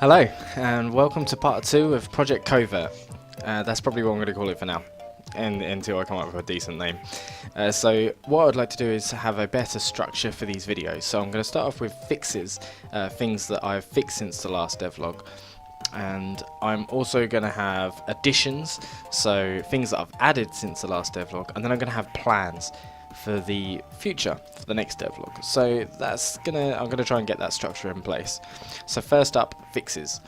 Hello, and welcome to part 2 of Project Covert. That's probably what I'm going to call it for now, until I come up with a decent name. So what I'd like to do is have a better structure for these videos. So I'm going to start off with fixes, things that I've fixed since the last devlog. And I'm also going to have additions, so things that I've added since the last devlog, and then I'm going to have plans for the future, for the next devlog. So I'm gonna try and get that structure in place. So first up, fixes.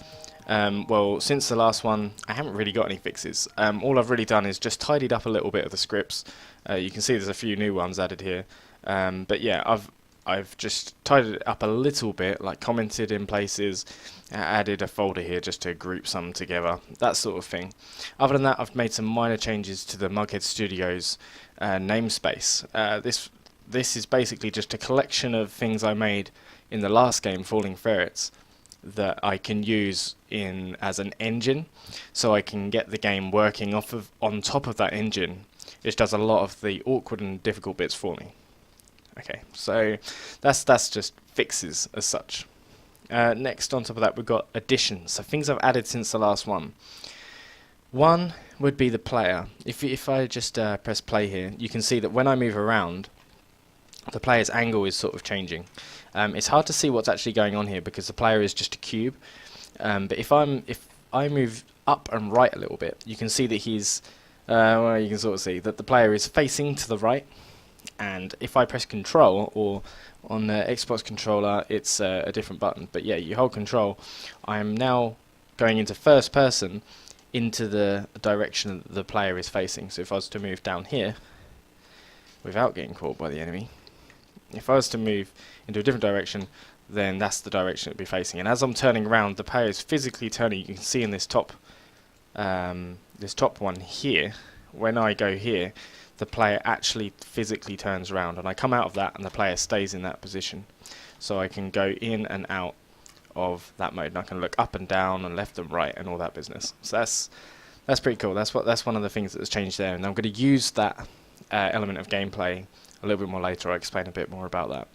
Well, since the last one, I haven't really got any fixes. All I've really done is just tidied up a little bit of the scripts. You can see there's a few new ones added here. But yeah, I've just tidied it up a little bit, like commented in places, added a folder here just to group some together, that sort of thing. Other than that, I've made some minor changes to the Mughead Studios namespace. This is basically just a collection of things I made in the last game, Falling Ferrets, that I can use as an engine, so I can get the game working on top of that engine, which does a lot of the awkward and difficult bits for me. Okay, so that's just fixes as such. Next, on top of that, we've got additions, so things I've added since the last one. One would be the player. If I just press play here, you can see that when I move around, the player's angle is sort of changing. It's hard to see what's actually going on here because the player is just a cube. But if I move up and right a little bit, you can see that well, you can sort of see that the player is facing to the right. And if I press Control, or on the Xbox controller, it's a different button. But yeah, you hold Control. I am now going into first person into the direction that the player is facing. So if I was to move down here, without getting caught by the enemy, if I was to move into a different direction, then that's the direction it would be facing. And as I'm turning around, the player is physically turning. You can see in this top one here, when I go here, the player actually physically turns around, and I come out of that and the player stays in that position. So I can go in and out of that mode, and I can look up and down and left and right and all that business. So that's pretty cool. That's one of the things that has changed there, and I'm going to use that element of gameplay a little bit more later. I'll explain a bit more about that.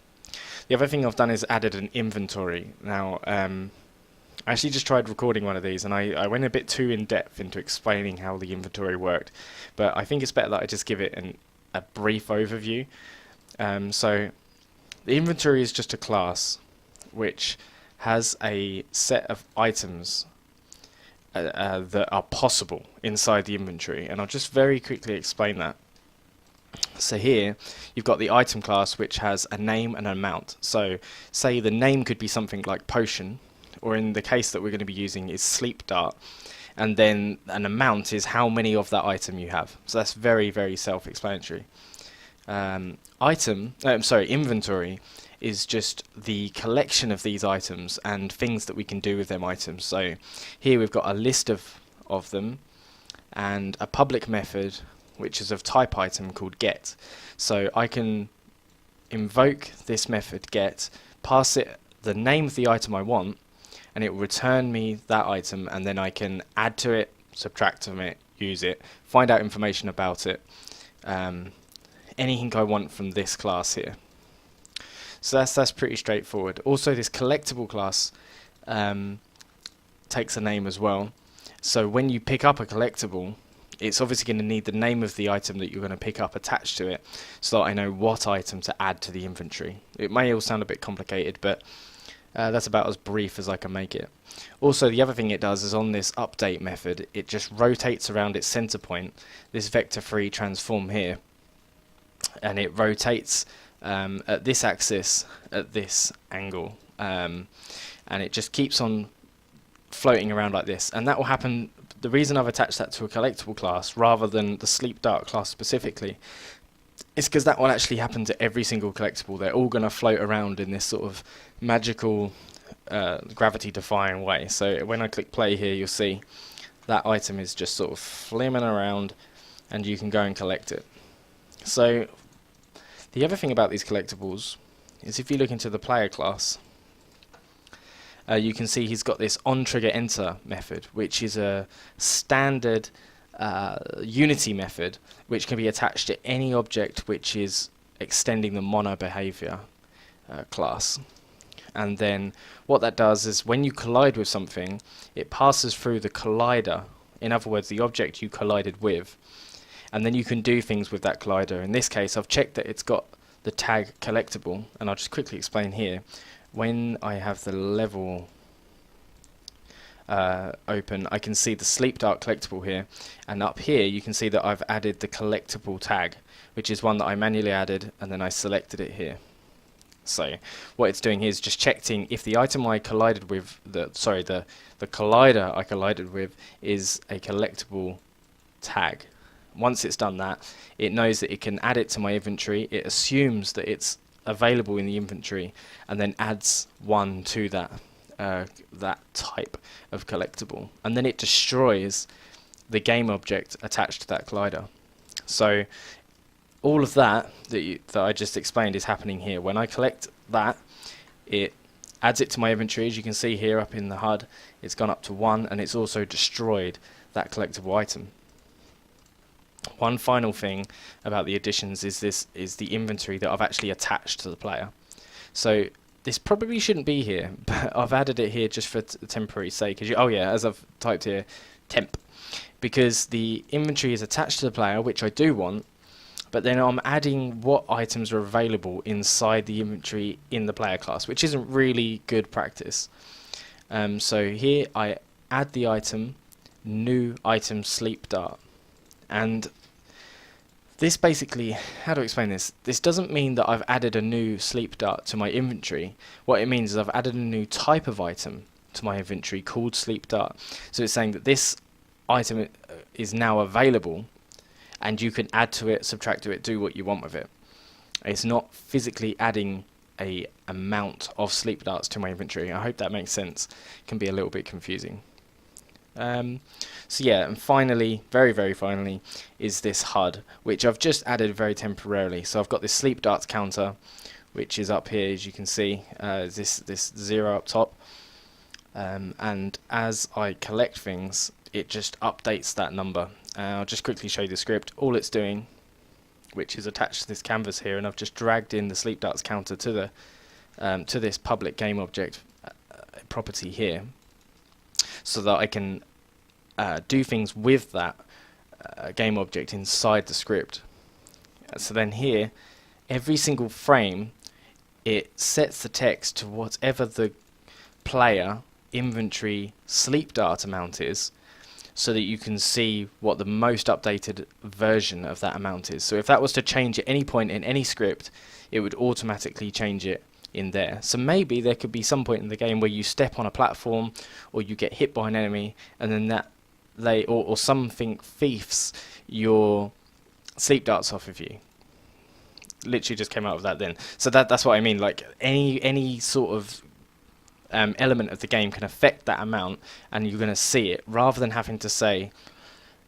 The other thing I've done is added an inventory. Now, I actually just tried recording one of these, and I went a bit too in depth into explaining how the inventory worked, but I think it's better that I just give it a brief overview. So the inventory is just a class which has a set of items that are possible inside the inventory, and I'll just very quickly explain that. So here you've got the item class, which has a name and an amount. So say the name could be something like potion, or in the case that we're going to be using is sleep dart, and then an amount is how many of that item you have. So that's very, very self-explanatory. Inventory is just the collection of these items and things that we can do with them items. So here we've got a list of them and a public method which is of type item called get. So I can invoke this method get, pass it the name of the item I want, and it will return me that item, and then I can add to it, subtract from it, use it, find out information about it, anything I want from this class here. So that's pretty straightforward. Also, this collectible class takes a name as well. So when you pick up a collectible, it's obviously going to need the name of the item that you're going to pick up attached to it, so that I know what item to add to the inventory. It may all sound a bit complicated, but that's about as brief as I can make it. Also, the other thing it does is on this update method, it just rotates around its center point, this vector-free transform here, and it rotates at this axis at this angle, and it just keeps on floating around like this, and that will happen. The reason I've attached that to a collectible class rather than the sleep dart class specifically is because that will actually happen to every single collectible. They're all going to float around in this sort of magical gravity defying way. So when I click play here, you'll see that item is just sort of flimming around and you can go and collect it. So the other thing about these collectibles is if you look into the player class, you can see he's got this on-trigger-enter method, which is a standard Unity method, which can be attached to any object which is extending the mono behavior class. And then what that does is when you collide with something, it passes through the collider, in other words the object you collided with, and then you can do things with that collider. In this case I've checked that it's got the tag collectible, and I'll just quickly explain here. When I have the level open, I can see the Sleep Dart collectible here, and up here you can see that I've added the collectible tag, which is one that I manually added, and then I selected it here. So what it's doing here is just checking if the item I collided with, the collider I collided with is a collectible tag. Once it's done that, it knows that it can add it to my inventory, it assumes that it's available in the inventory, and then adds one to that that type of collectible, and then it destroys the game object attached to that collider. So all of that that I just explained is happening here. When I collect that, it adds it to my inventory. As you can see here up in the HUD, it's gone up to 1, and it's also destroyed that collectible item. One final thing about the additions is the inventory that I've actually attached to the player. So this probably shouldn't be here, but I've added it here just for temporary sake. Oh yeah, as I've typed here, temp, because the inventory is attached to the player, which I do want, but then I'm adding what items are available inside the inventory in the player class, which isn't really good practice. So here I add the item, new item Sleep Dart, and this basically, how do I explain this? This doesn't mean that I've added a new Sleep Dart to my inventory. What it means is I've added a new type of item to my inventory called Sleep Dart. So it's saying that this item is now available, and you can add to it, subtract to it, do what you want with it. It's not physically adding a amount of Sleep Darts to my inventory. I hope that makes sense. It can be a little bit confusing. So yeah, and finally, very finally, is this HUD, which I've just added very temporarily. So I've got this Sleep Darts counter, which is up here, as you can see, this 0 up top, and as I collect things, it just updates that number. I'll just quickly show you the script. All it's doing, which is attached to this canvas here, and I've just dragged in the Sleep Darts counter to the to this public game object property here, so that I can do things with that game object inside the script. So then here, every single frame, it sets the text to whatever the player inventory Sleep Dart amount is, so that you can see what the most updated version of that amount is. So if that was to change at any point in any script, it would automatically change it in there. So maybe there could be some point in the game where you step on a platform, or you get hit by an enemy, and then that or something thiefs your Sleep Darts off of you. Literally just came out of that then. So that's what I mean. Like any sort of element of the game can affect that amount, and you're going to see it, rather than having to say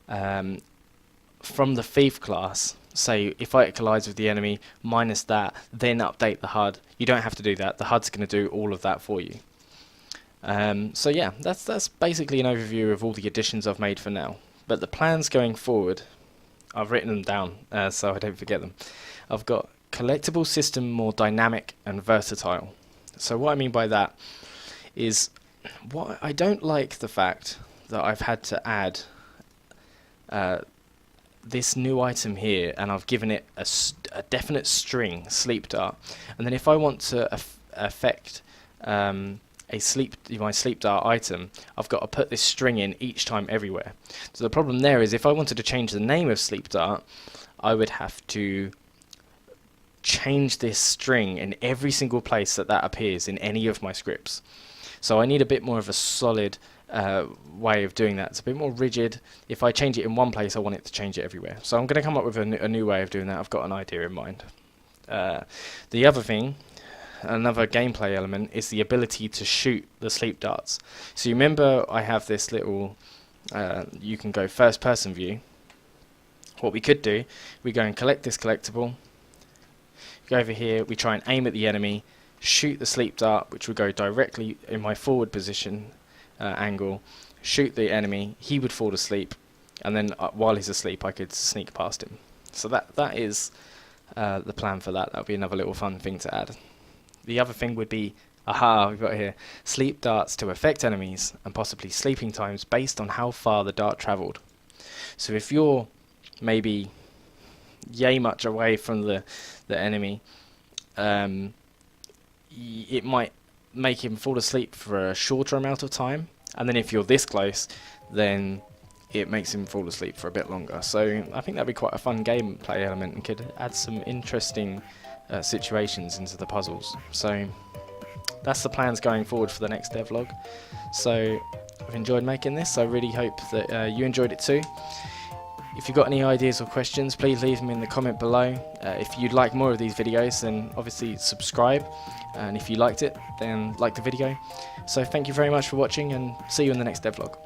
from the thief class, say if it collides with the enemy, minus that, then update the HUD. You don't have to do that. The HUD's going to do all of that for you. So yeah, that's basically an overview of all the additions I've made for now. But the plans going forward, I've written them down so I don't forget them. I've got collectible system more dynamic and versatile. So what I mean by that is, what I don't like the fact that I've had to add this new item here, and I've given it a definite string, Sleep Dart, and then if I want to affect my Sleep Dart item, I've got to put this string in each time everywhere. So the problem there is, if I wanted to change the name of Sleep Dart, I would have to change this string in every single place that appears in any of my scripts. So I need a bit more of a solid way of doing that. It's a bit more rigid. If I change it in one place, I want it to change it everywhere. So I'm going to come up with a new way of doing that. I've got an idea in mind. The other thing, another gameplay element, is the ability to shoot the Sleep Darts. So you remember I have this little, you can go first person view. What we could do, we go and collect this collectible, go over here, we try and aim at the enemy, shoot the Sleep Dart, which would go directly in my forward position angle, shoot the enemy, he would fall asleep, and then while he's asleep I could sneak past him. So that is the plan for that. That would be another little fun thing to add. The other thing would be Aha, we've got here. Sleep darts to affect enemies and possibly sleeping times based on how far the dart travelled. So if you're maybe yay much away from the enemy, it might make him fall asleep for a shorter amount of time, and then if you're this close, then it makes him fall asleep for a bit longer. So I think that'd be quite a fun gameplay element and could add some interesting situations into the puzzles. So that's the plans going forward for the next devlog. So I've enjoyed making this. I really hope that you enjoyed it too. If you've got any ideas or questions, please leave them in the comment below. If you'd like more of these videos, then obviously subscribe. And if you liked it, then like the video. So thank you very much for watching, and see you in the next devlog.